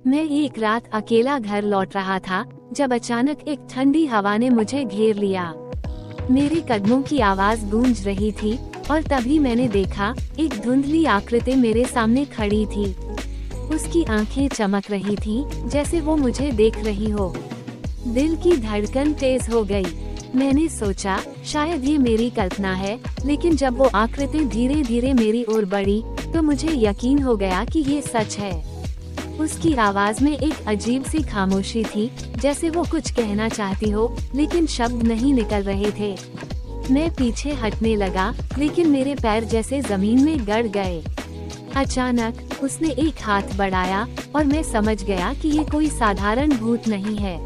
मैं एक रात अकेला घर लौट रहा था जब अचानक एक ठंडी हवा ने मुझे घेर लिया। मेरे कदमों की आवाज गूंज रही थी और तभी मैंने देखा एक धुंधली आकृति मेरे सामने खड़ी थी। उसकी आंखें चमक रही थीं, जैसे वो मुझे देख रही हो। दिल की धड़कन तेज हो गई। मैंने सोचा शायद ये मेरी कल्पना है, लेकिन जब वो आकृति धीरे धीरे मेरी ओर बढ़ी तो मुझे यकीन हो गया कि ये सच है। उसकी आवाज में एक अजीब सी खामोशी थी, जैसे वो कुछ कहना चाहती हो लेकिन शब्द नहीं निकल रहे थे। मैं पीछे हटने लगा, लेकिन मेरे पैर जैसे जमीन में गड़ गए। अचानक उसने एक हाथ बढ़ाया और मैं समझ गया कि ये कोई साधारण भूत नहीं है।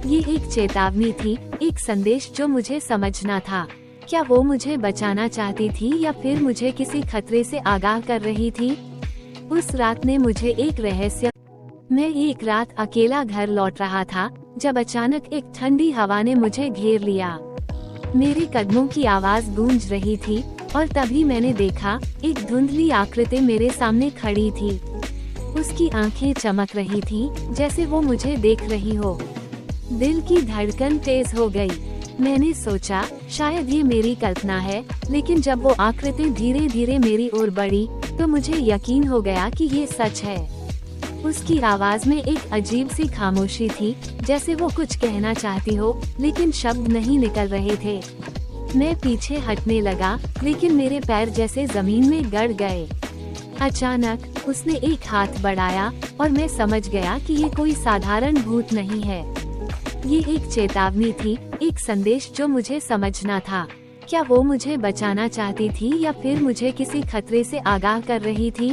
ये एक चेतावनी थी, एक संदेश जो मुझे समझना था। क्या वो मुझे बचाना चाहती थी या फिर मुझे किसी खतरे से आगाह कर रही थी? उस रात ने मुझे एक रहस्य। मैं एक रात अकेला घर लौट रहा था जब अचानक एक ठंडी हवा ने मुझे घेर लिया। मेरे कदमों की आवाज गूंज रही थी और तभी मैंने देखा एक धुंधली आकृति मेरे सामने खड़ी थी। उसकी आंखें चमक रही थीं, जैसे वो मुझे देख रही हो। दिल की धड़कन तेज हो गई। मैंने सोचा शायद ये मेरी कल्पना है, लेकिन जब वो आकृति धीरे धीरे मेरी ओर बढ़ी तो मुझे यकीन हो गया कि ये सच है। उसकी आवाज में एक अजीब सी खामोशी थी, जैसे वो कुछ कहना चाहती हो लेकिन शब्द नहीं निकल रहे थे। मैं पीछे हटने लगा, लेकिन मेरे पैर जैसे जमीन में गड़ गए। अचानक उसने एक हाथ बढ़ाया और मैं समझ गया कि ये कोई साधारण भूत नहीं है। ये एक चेतावनी थी, एक संदेश जो मुझे समझना था। क्या वो मुझे बचाना चाहती थी या फिर मुझे किसी खतरे से आगाह कर रही थी?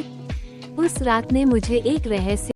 उस रात ने मुझे एक रहस्य